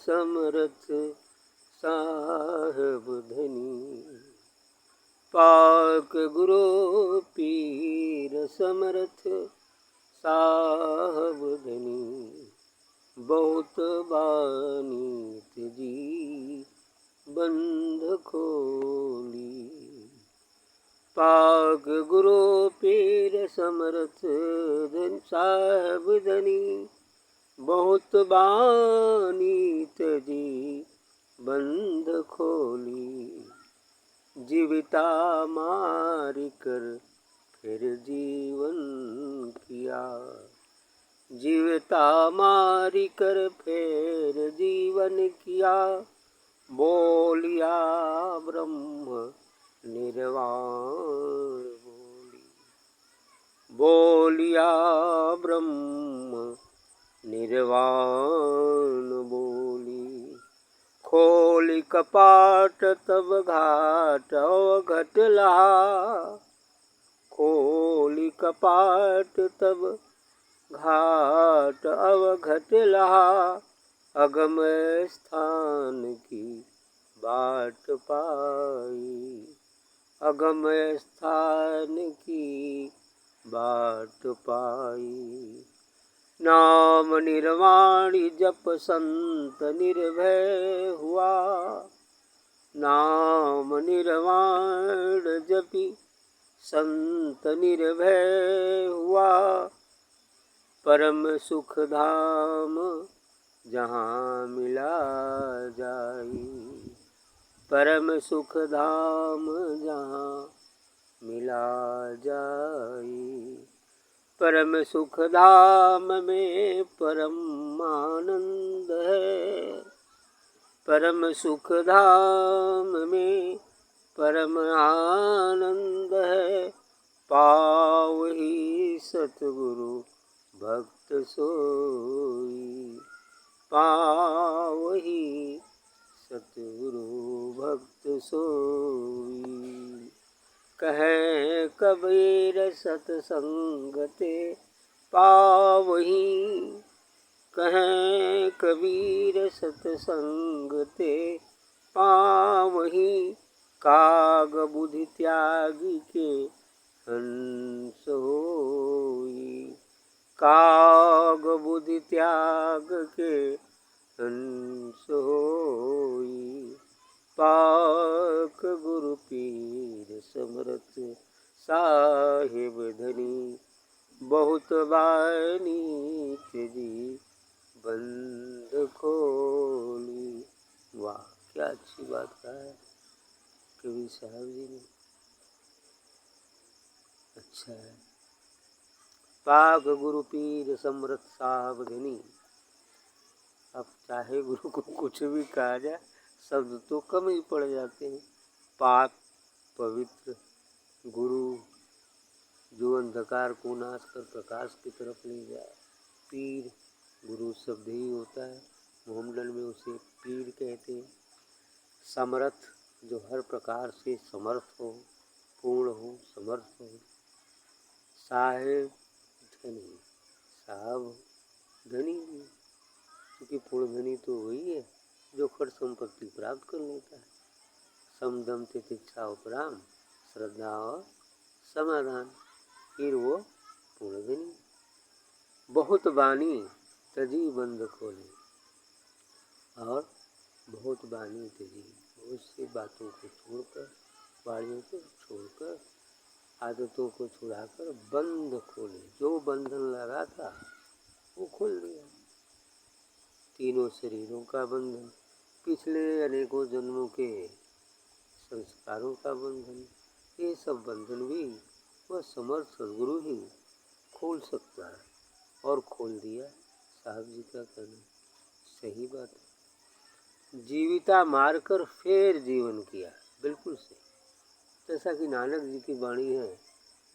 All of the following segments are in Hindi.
समरथ साहब धनी। पाक गुरु पीर समरथ साहब धनी। बहुत बानी जी बंध खोली। पाक गुरु पीर समरथ धन साहब धनी। बहुत बानी जी बंध खोली। जीविता मारी कर फिर जीवन किया। जीविता मारी कर फिर जीवन किया। बोलिया ब्रह्म निर्वाण बोली। बोलिया ब्रह्म निर्वाण बोली। खोली कपाट तब घाट घट लहा। खोली कपाट तब घाट घट लहा। अगम स्थान की बाट पाई। अगम स्थान की बाट पाई। नाम निर्वाणी जप संत निर्भय हुआ। नाम निर्वाण जपी संत निर्भय हुआ। परम सुख धाम जहाँ मिला जाई। परम सुख धाम जहाँ मिला जाई। परम सुख धाम में परम आनंद है। परम सुख धाम में परम आनंद है। पावही सतगुरु भक्त सोई। पावही सतगुरु भक्त सोई। कहे कबीर सतसंग ते पावही। कहे कबीर सतसंग ते पावही। काग बुद्धि त्यागी के हंस होई। काग बुद्धि त्याग के हंस होई। पाक गुरु पीर समरथ साहिब धनी। बहुत बानी जी बंद खोली। वाह, क्या अच्छी बात कहा है कवि साहब जी ने। अच्छा है। पाक गुरु पीर समरथ साहब धनी। अब चाहे गुरु को कुछ भी कहा जाए, शब्द तो कम ही पड़ जाते हैं। पाक पवित्र गुरु जो अंधकार को नाश कर प्रकाश की तरफ ले जाए। पीर गुरु शब्द ही होता है, मोहम्मदन में उसे पीर कहते हैं। समर्थ जो हर प्रकार से समर्थ हो, पूर्ण हो, समर्थ हो। साहेब धनी, साहब धनी भी, क्योंकि पूर्ण धनी तो वही है जो खर संपत्ति प्राप्त कर लेता है। समदम तितिक्षा उपराम श्रद्धा और समाधान, फिर वो पूर्ण धनी। बहुत बानी तजी बंद खोले। और बहुत बानी तजी, बहुत सी बातों को छोड़कर, वाणियों को छोड़कर, आदतों को छुड़ाकर बंद खोले। जो बंधन लगा था वो खोल दिया। तीनों शरीरों का बंधन, पिछले अनेकों जन्मों के संस्कारों का बंधन, ये सब बंधन भी वह समर्थ सदगुरु ही खोल सकता है। और खोल दिया। साहब जी का कहना सही बात है। जीविता मारकर फिर जीवन किया, बिल्कुल सही। जैसा कि नानक जी की वाणी है,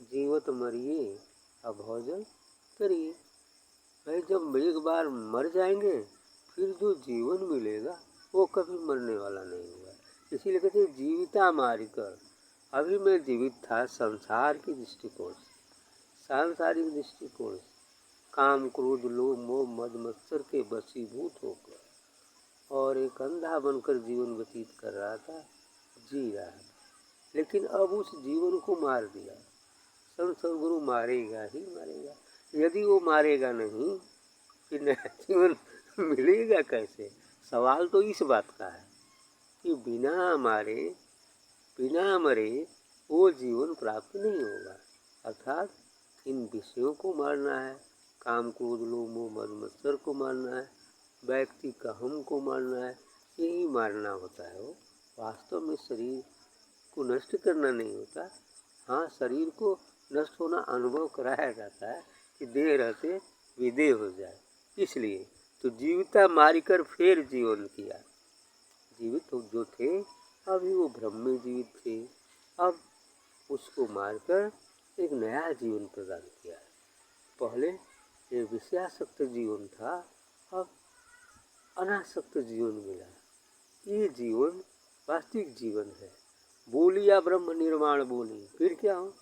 जीवत मरिए अब भोजन करिए। भाई जब एक बार मर जाएंगे, फिर जो जीवन मिलेगा वो कभी मरने वाला नहीं होगा। इसीलिए कहते हैं जीविता मारकर। अभी मैं जीवित था संसार की दृष्टिकोण से, सांसारिक दृष्टिकोण से, काम क्रोध लोभ मोह मद मत्सर के वशीभूत होकर। और एक अंधा बनकर जीवन व्यतीत कर रहा था, जी रहा था, लेकिन अब उस जीवन को मार दिया। संत सदगुरु मारेगा ही मारेगा, यदि वो मारेगा नहीं फिर नया जीवन मिलेगा कैसे? सवाल तो इस बात का है कि बिना मारे बिना मरे वो जीवन प्राप्त नहीं होगा। अर्थात इन विषयों को मारना है, काम क्रोध लोभ मोह मद मत्सर को मारना है, व्यक्ति का हम को मारना है, यही मारना होता है। वो वास्तव में शरीर को नष्ट करना नहीं होता। हाँ, शरीर को नष्ट होना अनुभव कराया जाता है कि देह रहते विदेह हो जाए, इसलिए तो जीविता मारिकर फिर जीवन किया। जीवित जो थे अभी वो भ्रम में जीवित थे, अब उसको मारकर एक नया जीवन प्रदान किया है। पहले ये विषयासक्त जीवन था, अब अनासक्त जीवन मिला। ये जीवन वास्तविक जीवन है। बोली या ब्रह्म निर्वाण बोली, फिर क्या हो?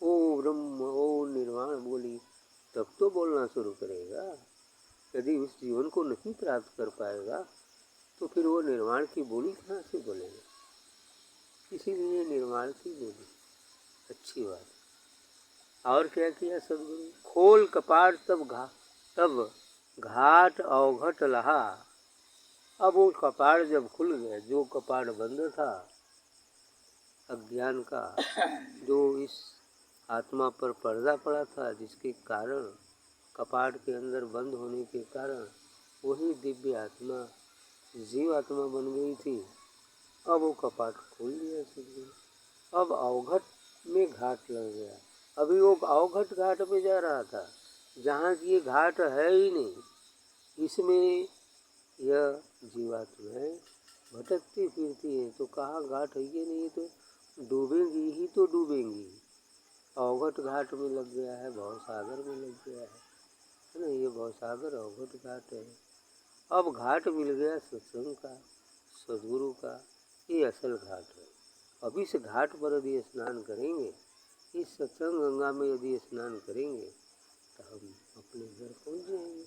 ओ ब्रह्म ओ निर्वाण बोली, तब तो बोलना शुरू करेगा। यदि उस जीवन को नहीं प्राप्त कर पाएगा तो फिर वो निर्वाण की बोली कहाँ से बोलेगा? इसीलिए निर्वाण की बोली अच्छी बात। और क्या किया सदगुरु? खोल कपाट तब घाट अवघट लहा। अब वो कपाट जब खुल गए, जो कपाट बंद था अज्ञान का, जो इस आत्मा पर पर्दा पड़ा था, जिसके कारण कपाट के अंदर बंद होने के कारण वही दिव्य आत्मा जीव आत्मा बन गई थी। अब वो कपाट खोल दिया सदगुरु। अब अवघट में घाट लग गया। अभी वो अवघट घाट पे जा रहा था जहाँ की ये घाट है ही नहीं। इसमें यह जीवात्माएं भटकती फिरती हैं, तो कहाँ घाट है ये नहीं, तो डूबेंगी ही तो डूबेंगी। अवघट घाट में लग गया है, भवसागर में लग गया है ना। ये भवसागर अवघट घाट है। अब घाट मिल गया सत्संग का, सदगुरु का, ये असल घाट है। अब इस घाट पर यदि स्नान करेंगे, इस सत्संग गंगा में यदि स्नान करेंगे तो हम अपने घर पहुँच जाएंगे,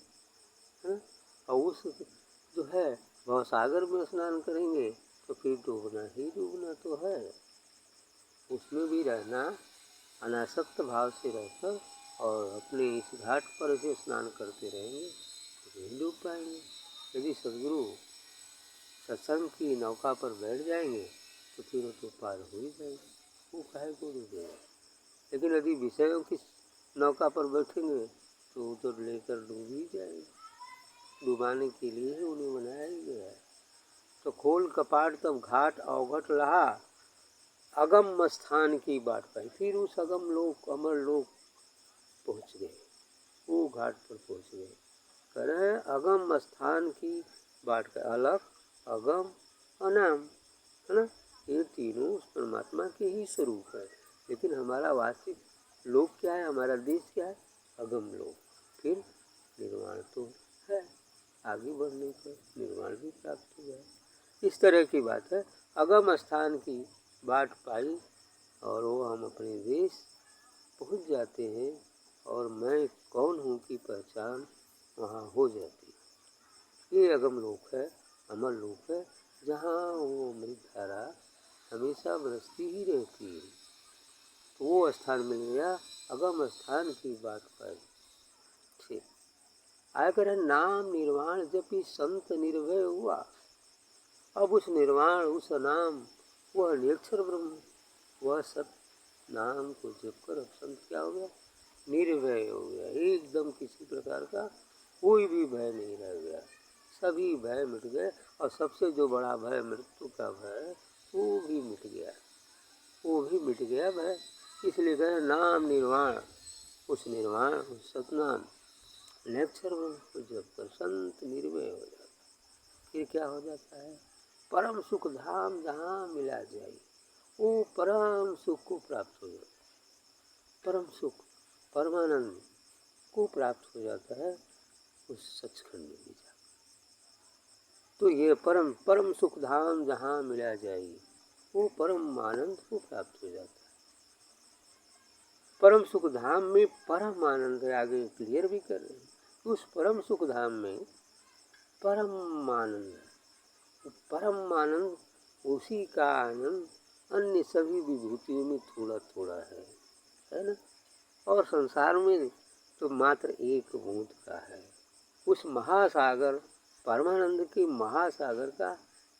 है ना। और उस जो है भवसागर में स्नान करेंगे तो फिर डूबना ही डूबना तो है। उसमें भी रहना, अनासक्त भाव से रहकर और अपने इस घाट पर से स्नान करते रहेंगे तो नहीं डूब पाएंगे। यदि सदगुरु सत्संग की नौका पर बैठ जाएंगे तो फिर वो तो पार हो ही जाएंगे, वो काहे को डूबेगा। लेकिन यदि विषयों की नौका पर बैठेंगे तो वो तो लेकर डूब ही जाएंगे। डुबाने के लिए ही उन्हें बनाया ही गया है। तो खोल कपाट तब घाट अवघट लहा, अगम स्थान की बाट पाई। फिर उस अगम लोक अमर लोक पहुँच गए, वो घाट पर पहुँच गए। कह रहे हैं अगम स्थान की बाट का, अलग अगम अनाम, है ना। ये तीनों उस परमात्मा के ही स्वरूप है। लेकिन हमारा वास्तविक लोक क्या है, हमारा देश क्या है? अगम लोक। फिर निर्वाण तो है, आगे बढ़ने पर निर्वाण भी प्राप्त हो जाए, इस तरह की बात है। अगम स्थान की बाट पाई और वो हम अपने देश पहुंच जाते हैं और मैं कौन हूँ की पहचान वहाँ हो जाती है। ये अगम लोक है, अमर लोक है, जहाँ वो अमृत धारा हमेशा बरसती ही रहती है। तो वो स्थान मिल गया, अगम स्थान की बात पाई। ठीक आया कर नाम निर्वाण जपी संत निर्भय हुआ। अब उस निर्वाण, उस नाम, वह निरक्षर ब्रह्म, वह सब नाम को जप कर अब संत क्या हो गया? निर्भय हो गया। एकदम किसी प्रकार का कोई भी भय नहीं रह गया, सभी भय मिट गए। और सबसे जो बड़ा भय मृत्यु का भय, वो भी मिट गया, वो भी मिट गया भय। इसलिए कहे नाम निर्वाण, उस निर्वाण उस सतनाम निरक्षर ब्रह्म को जप कर संत निर्भय हो जाता। फिर क्या हो जाता है? परम सुख धाम जहाँ मिला जाए, वो परम सुख को प्राप्त हो जाता है। परम सुख, परमानंद को प्राप्त हो जाता है उस सचखंड में जाकर। तो ये परम सुख धाम जहाँ मिला जाए, वो परम आनंद को प्राप्त हो जाता है। परम सुख धाम में परम आनंद है, आगे क्लियर भी कर रहे हैं। उस परम सुख धाम में परम आनंद है। परम आनंद, उसी का आनंद अन्य सभी विभूतियों में थोड़ा थोड़ा है ना। और संसार में तो मात्र एक बूंद का है। उस महासागर, परमानंद के महासागर का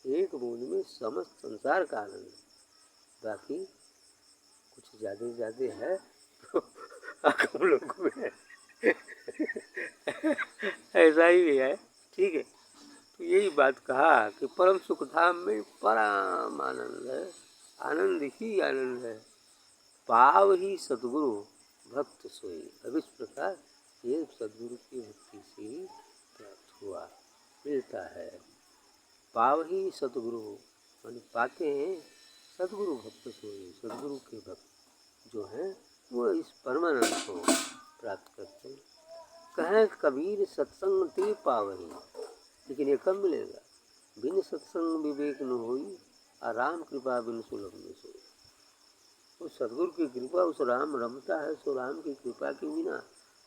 एक बूंद में समस्त संसार का आनंद। बाकी कुछ ज्यादा है तो हम लोग में ऐसा ही है। ठीक है, तो यही बात कहा कि परम सुख धाम में परम आनंद है, आनंद ही आनंद है। पाव ही सदगुरु भक्त सोई। अब इस प्रकार ये सदगुरु की भक्ति से ही प्राप्त हुआ, मिलता है। पाव ही सदगुरु मान पाते हैं सदगुरु भक्त सोई। सदगुरु के भक्त जो हैं वो इस परमानंद को प्राप्त करते हैं। कहें कबीर सत्संग ते पावही, लेकिन ये कब मिलेगा? बिन सत्संग विवेक न होई, आ राम कृपा बिन सुलभ न सोई। उस सदगुरु की कृपा, उस राम रमता है सो राम की कृपा के बिना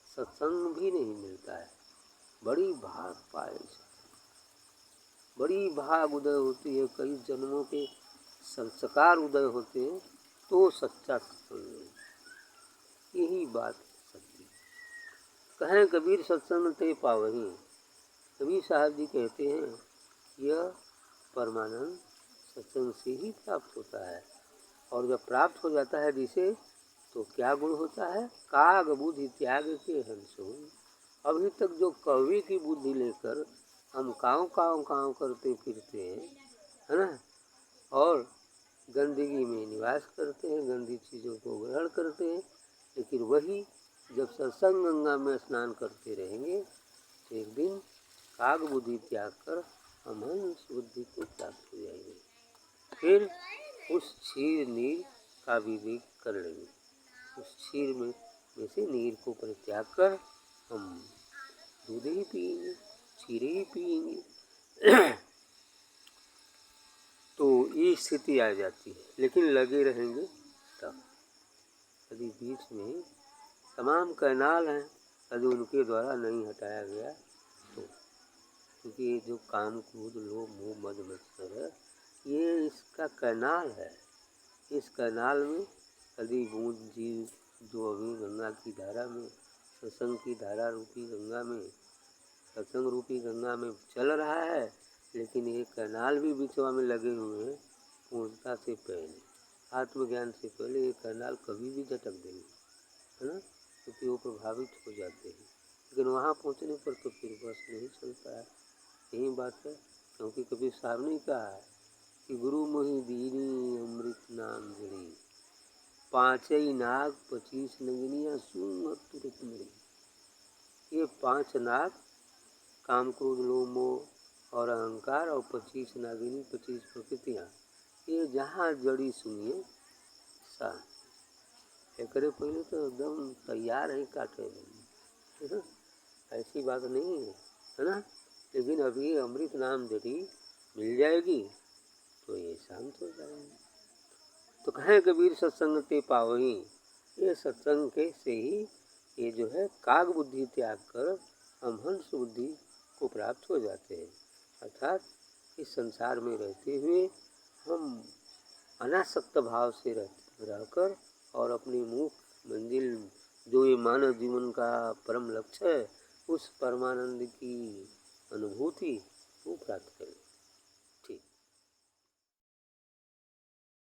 सत्संग भी नहीं मिलता है। बड़ी भाग पाए, बड़ी भाग उदय होती है, कई जन्मों के संस्कार उदय होते हैं तो सच्चा सत्संग है। यही बात सच्ची। कहें कबीर सत्संग ते पावही। कबीर साहब जी कहते हैं यह परमानंद सत्संग से ही प्राप्त होता है। और जब प्राप्त हो जाता है जिसे, तो क्या गुण होता है? काग बुद्धि त्याग के हंसो। अभी तक जो कौवे की बुद्धि लेकर हम काँव काँव काँव करते फिरते हैं, है ना, और गंदगी में निवास करते हैं, गंदी चीज़ों को ग्रहण करते हैं, लेकिन वही जब सत्संग गंगा में स्नान करते रहेंगे तो एक दिन काग बुद्धि त्याग कर हम हंस बुद्धि को प्राप्त हो जाएंगे। फिर उस क्षीर नीर का विवेक कर लेंगे। उस क्षीर में से नीर को परित्याग कर हम दूध ही पिएंगे, क्षीर ही पिएंगे। तो ये स्थिति आ जाती है। लेकिन लगे रहेंगे तब, यदि बीच में तमाम कैनाल हैं, यदि उनके द्वारा नहीं हटाया गया तो, क्योंकि ये जो काम क्रोध लोभ मोह मद मत्सर है, ये इसका कैनाल है। इस कैनाल में यदि बूंद जीव जो अभी गंगा की धारा में, सत्संग की धारा रूपी गंगा में, सत्संग रूपी गंगा में चल रहा है, लेकिन ये कैनाल भी बिचवा में लगे हुए हैं। पूर्णता से पहले, आत्मज्ञान से पहले ये कैनाल कभी भी झटक देंगे, है ना, क्योंकि वो प्रभावित हो जाते हैं। लेकिन वहाँ पहुँचने पर तो फिर बस नहीं चलता है। यही बात है, क्योंकि कबीर साहब ने कहा है कि गुरु मोहि दीनी अमृत नाम जड़ी, पाँचई नाग 25 नगिनियाँ सुन तुरत मरी। ये 5 नाग, काम क्रोध लोभ मोह और अहंकार, और 25 नागिनी, 25 प्रकृतियाँ, ये जहाँ जड़ी सुनिए सा एकरे पहले तो एकदम तैयार है काटे में, ऐसी बात नहीं है ना। लेकिन अभी अमृत नाम जड़ी मिल जाएगी तो ये शांत हो जाएंगे। तो कहें कबीर सत्संग ते पावही, ये सत्संग के से ही ये जो है काग बुद्धि त्याग कर हम हंस बुद्धि को प्राप्त हो जाते हैं। अर्थात इस संसार में रहते हुए हम अनासक्त भाव से रहकर और अपनी मुख्य मंजिल जो ये मानव जीवन का परम लक्ष्य है, उस परमानंद की अनुभूति को प्राप्त करें।